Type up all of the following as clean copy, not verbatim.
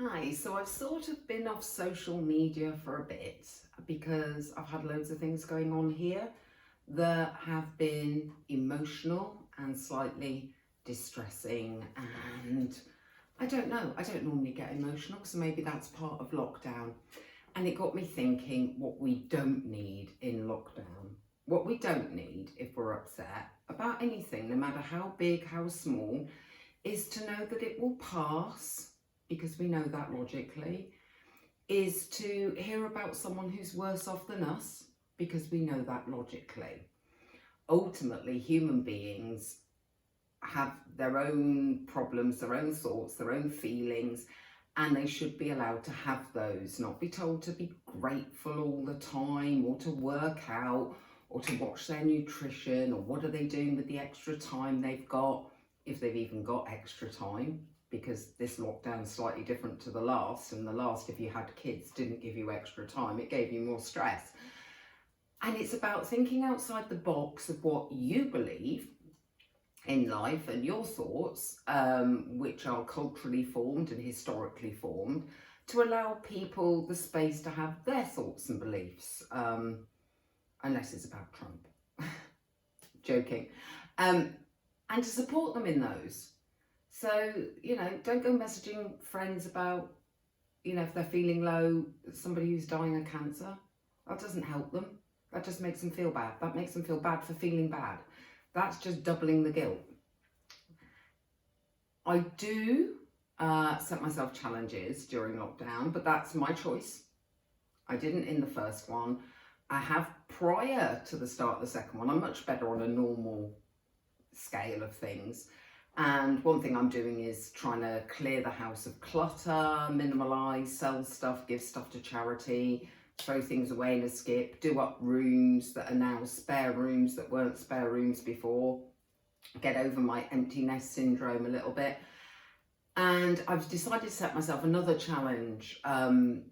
Hi, so I've sort of been off social media for a bit because I've had loads of things going on here that have been emotional and slightly distressing. And I don't know, I don't normally get emotional, so maybe that's part of lockdown. And it got me thinking what we don't need in lockdown. What we don't need if we're upset about anything, no matter how big, how small, is to know that it will pass, because we know that logically, is to hear about someone who's worse off than us, because we know that logically. Ultimately, human beings have their own problems, their own thoughts, their own feelings, and they should be allowed to have those, not be told to be grateful all the time, or to work out, or to watch their nutrition, or what are they doing with the extra time they've got, if they've even got extra time, because this lockdown is slightly different to the last, and the last, if you had kids, didn't give you extra time, it gave you more stress. And it's about thinking outside the box of what you believe in life and your thoughts, which are culturally formed and historically formed, to allow people the space to have their thoughts and beliefs, unless it's about Trump. Joking. And to support them in those. So, don't go messaging friends about, if they're feeling low, somebody who's dying of cancer. That doesn't help them. That just makes them feel bad. That makes them feel bad for feeling bad. That's just doubling the guilt. I do set myself challenges during lockdown, but that's my choice. I didn't in the first one. I have prior to the start of the second one. I'm much better on a normal scale of things. And one thing I'm doing is trying to clear the house of clutter, minimalise, sell stuff, give stuff to charity, throw things away in a skip, do up rooms that are now spare rooms that weren't spare rooms before, get over my empty nest syndrome a little bit. And I've decided to set myself another challenge from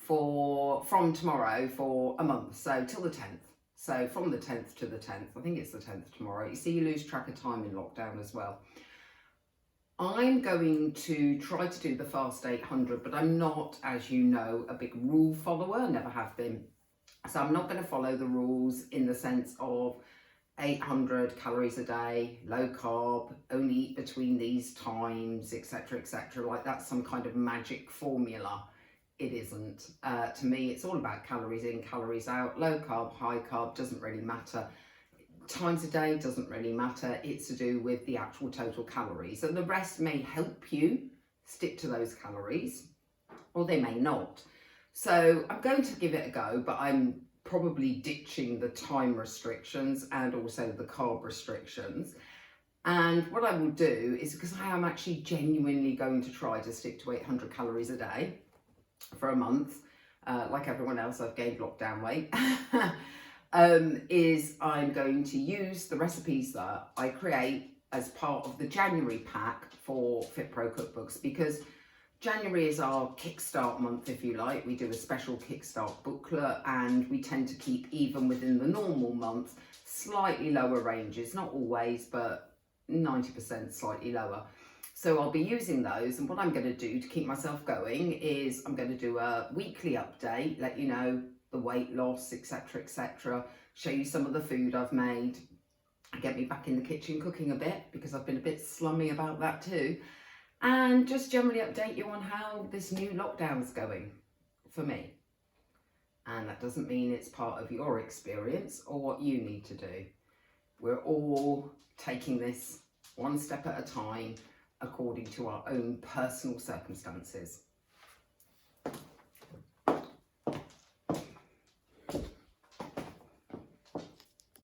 tomorrow for a month, so till the 10th. So from the 10th to the 10th, I think it's the 10th tomorrow. You see, you lose track of time in lockdown as well. I'm going to try to do the Fast 800, but I'm not, as you know, a big rule follower, never have been. So I'm not going to follow the rules in the sense of 800 calories a day, low carb, only eat between these times, etc., etc. Like that's some kind of magic formula. It isn't. To me, it's all about calories in, calories out. Low carb, high carb, doesn't really matter. Times a day doesn't really matter. It's to do with the actual total calories. And the rest may help you stick to those calories, or they may not. So I'm going to give it a go, but I'm probably ditching the time restrictions and also the carb restrictions. And what I will do is, because I am actually genuinely going to try to stick to 800 calories a day for a month, like everyone else, I've gained lockdown weight, is I'm going to use the recipes that I create as part of the January pack for FitPro cookbooks, because January is our kickstart month, if you like. We do a special kickstart booklet, and we tend to keep, even within the normal month, slightly lower ranges, not always, but 90% slightly lower. So I'll be using those, and what I'm going to do to keep myself going is I'm going to do a weekly update, let you know the weight loss, etc., etc., show you some of the food I've made, get me back in the kitchen cooking a bit, because I've been a bit slummy about that too, and just generally update you on how this new lockdown's going for me. And that doesn't mean it's part of your experience or what you need to do. We're all taking this one step at a time, according to our own personal circumstances.